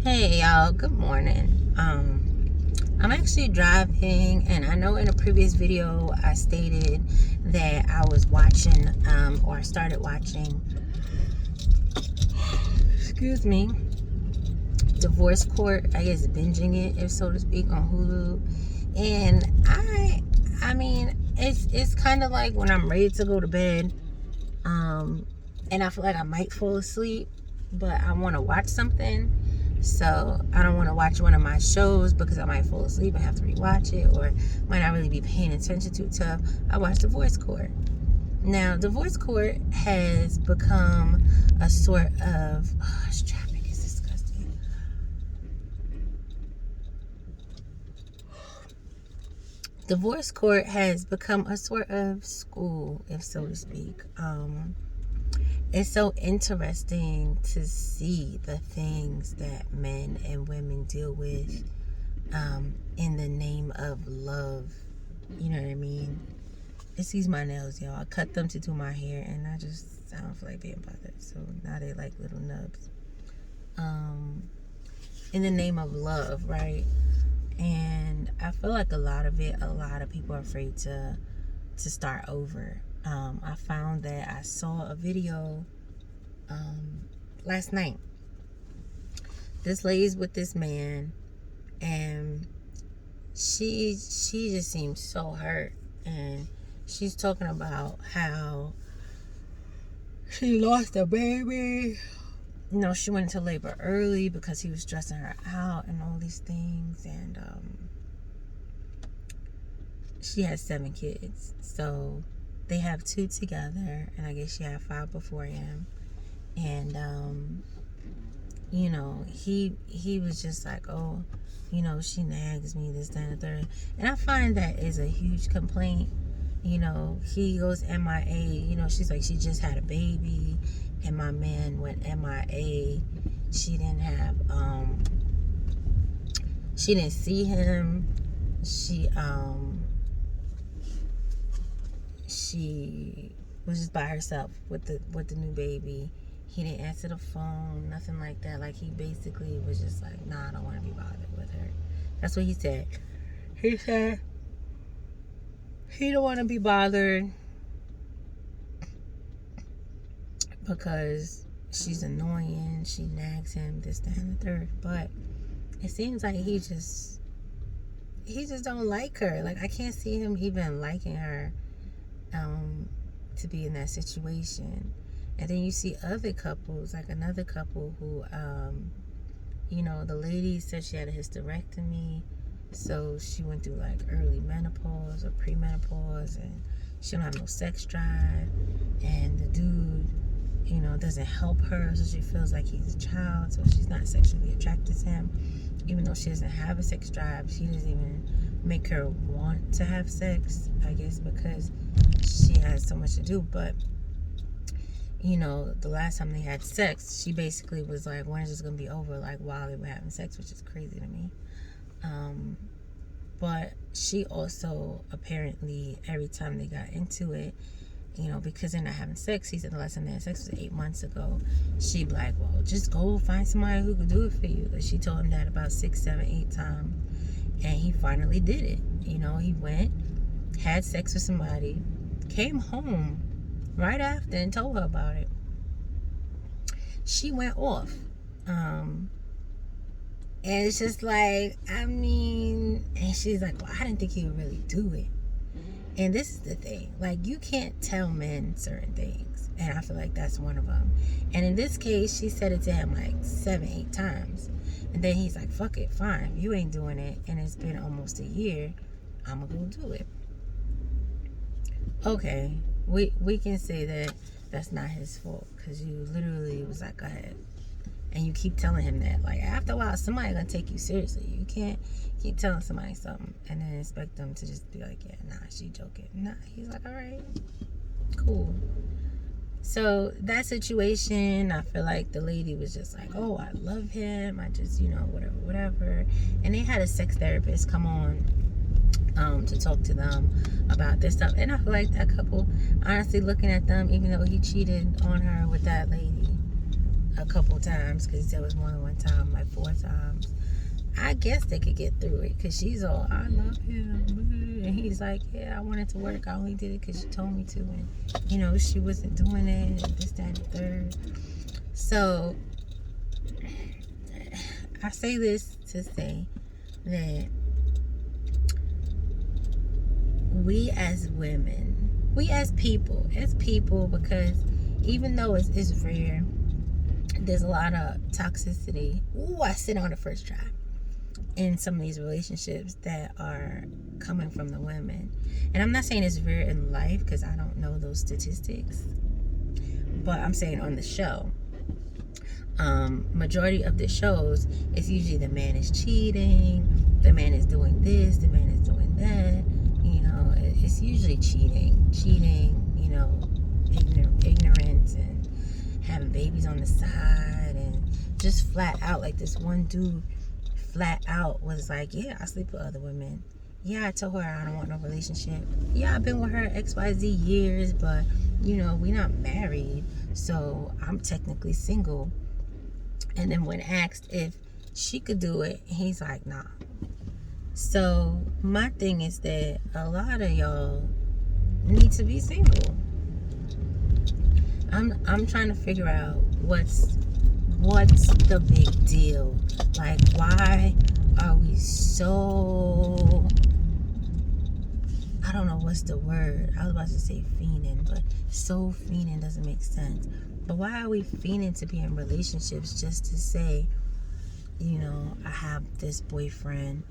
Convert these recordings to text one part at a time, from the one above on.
Hey y'all, good morning. I'm actually driving, and I know in a previous video I stated that I was watching, or I started watching, excuse me, Divorce Court, I guess binging it, if so to speak, on Hulu. And I mean, it's kind of like when I'm ready to go to bed, and I feel like I might fall asleep, but I want to watch something. So I don't want to watch one of my shows because I might fall asleep and have to rewatch it, or might not really be paying attention to it. So I watch Divorce Court. Now, Divorce Court has become a sort of this traffic is disgusting. Divorce Court has become a sort of school, if so to speak. It's so interesting to see the things that men and women deal with in the name of love. You know what I mean? Excuse my nails, y'all. I cut them to do my hair, and I don't feel like being bothered. So now they like little nubs. In the name of love, right? And I feel like a lot of people are afraid to start over. I found that I saw a video last night. This lady's with this man, and she just seems so hurt, and she's talking about how she lost a baby. She went into labor early because he was stressing her out and all these things, and she has 7 kids. So they have 2 together, and I guess she had 5 before him. And he was just like, oh, she nags me, this, that, and the third. And I find that is a huge complaint. He goes MIA. She's like, she just had a baby, and my man went MIA. She didn't see him. She was just by herself with the new baby. He didn't answer the phone, nothing like that. Like, he basically was just like, nah, I don't want to be bothered with her. That's what he said. He said he don't want to be bothered because she's annoying, she nags him, this, that, and the third. But it seems like he just don't like her. Like, I can't see him even liking her to be in that situation. And then you see other couples, like another couple who the lady said she had a hysterectomy, so she went through like early menopause or premenopause, and she don't have no sex drive, and the dude doesn't help her, so she feels like he's a child, so she's not sexually attracted to him. Even though she doesn't have a sex drive, she doesn't even make her want to have sex, I guess, because she has so much to do. But the last time they had sex, she basically was like, when is this gonna be over? Like, while they were having sex, which is crazy to me. But she also, apparently, every time they got into it, because they're not having sex, he said the last time they had sex was 8 months ago. She'd be like, well, just go find somebody who could do it for you. And she told him that about 6, 7, 8 times. And he finally did it. He went, had sex with somebody, came home right after and told her about it. She went off. And it's just like, and she's like, well, I didn't think he would really do it. And this is the thing, like, you can't tell men certain things, and I feel like that's one of them. And in this case, she said it to him like 7, 8 times, and then he's like, fuck it, fine, you ain't doing it, and it's been almost a year, I'm gonna go do it. Okay, we can say that that's not his fault, because you literally was like, go ahead. And you keep telling him that. Like, after a while, somebody gonna take you seriously. You can't keep telling somebody something and then expect them to just be like, yeah, nah, she joking. Nah, he's like, all right, cool. So that situation, I feel like the lady was just like, oh, I love him, I just, whatever. And they had a sex therapist come on to talk to them about this stuff. And I feel like that couple, honestly, looking at them, even though he cheated on her with that lady, a couple times, because there was more than one time, like 4 times. I guess they could get through it, because she's all, I love him, and he's like, yeah, I wanted to work, I only did it because she told me to, and you know, she wasn't doing it, and this, that, and the third. So I say this to say that we as women, we as people, because even though it's rare, there's a lot of toxicity. Ooh, I sit on the first try in some of these relationships that are coming from the women. And I'm not saying it's rare in life, because I don't know those statistics, but I'm saying on the show, majority of the shows, it's usually the man is cheating, the man is doing this, the man is doing that. You know, it's usually cheating, you know, ignorance, and having babies on the side, and just flat out, like this one dude flat out was like, yeah, I sleep with other women. Yeah, I told her I don't want no relationship. Yeah, I've been with her XYZ years, but you know, we not married, so I'm technically single. And then when asked if she could do it, he's like, nah. So my thing is that a lot of y'all need to be single. I'm trying to figure out what's the big deal. Like, why are we so, I don't know what's the word. I was about to say fiending, but so fiending doesn't make sense. But why are we fiending to be in relationships just to say, you know, I have this boyfriend,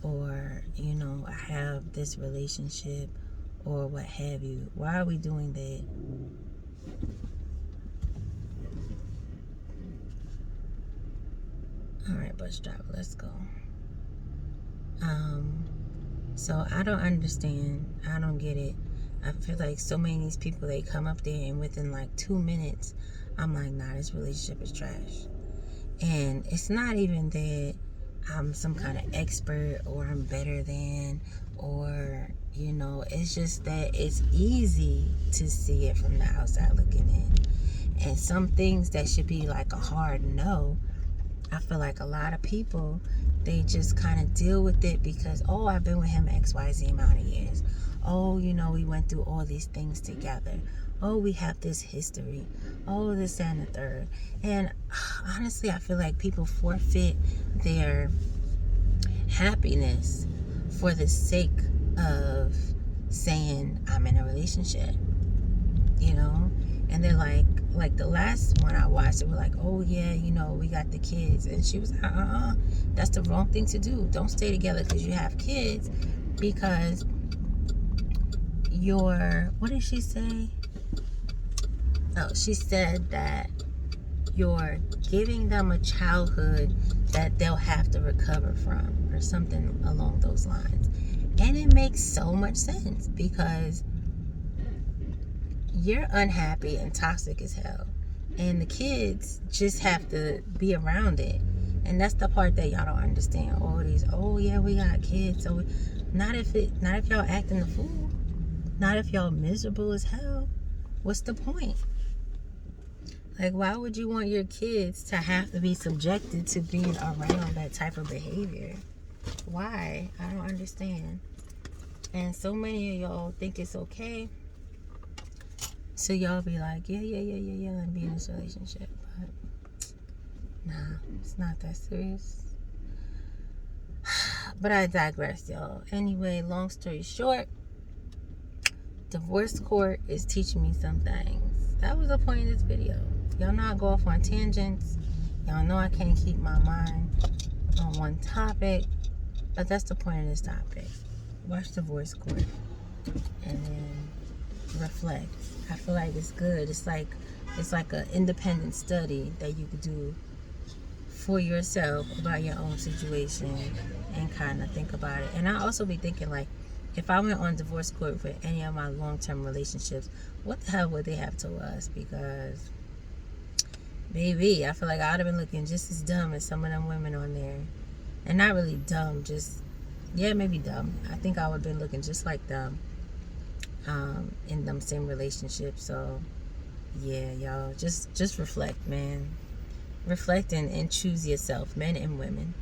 or, you know, I have this relationship, or what have you? Why are we doing that? All right, bus driver, let's go. So I don't understand. I don't get it. I feel like so many of these people, they come up there and within like 2 minutes, I'm like, nah, this relationship is trash. And it's not even that I'm some kind of expert, or I'm better than, or, you know, it's just that it's easy to see it from the outside looking in. And some things that should be like a hard no, I feel like a lot of people, they just kind of deal with it because, oh, I've been with him XYZ amount of years. Oh, you know, we went through all these things together. Oh, we have this history. Oh, this and the third. And honestly, I feel like people forfeit their happiness for the sake of saying, I'm in a relationship. You know? And they're like the last one I watched, they were like, oh yeah, you know, we got the kids. And she was like, that's the wrong thing to do. Don't stay together because you have kids, because what did she say? Oh, she said that you're giving them a childhood that they'll have to recover from, or something along those lines. And it makes so much sense, because you're unhappy and toxic as hell, and the kids just have to be around it. And that's the part that y'all don't understand. Oh yeah, we got kids, so not if y'all acting the fool, not if y'all miserable as hell. What's the point? Like, why would you want your kids to have to be subjected to being around that type of behavior? Why? I don't understand. And so many of y'all think it's okay, so y'all be like, yeah, let me be in this relationship. But nah, it's not that serious. But I digress, y'all. Anyway, long story short, divorce court is teaching me some things. That was the point of this video. Y'all know I go off on tangents. Y'all know I can't keep my mind on one topic. But that's the point of this topic. Watch divorce court and then reflect. I feel like it's good. It's like an independent study that you could do for yourself about your own situation and kind of think about it. And I also be thinking, like, if I went on divorce court for any of my long-term relationships, what the hell would they have told us? Because, baby, I feel like I would have been looking just as dumb as some of them women on there. And not really dumb, just, yeah, maybe dumb. I think I would have been looking just like them in them same relationships. So, yeah, y'all, just reflect, man. reflect and choose yourself, men and women.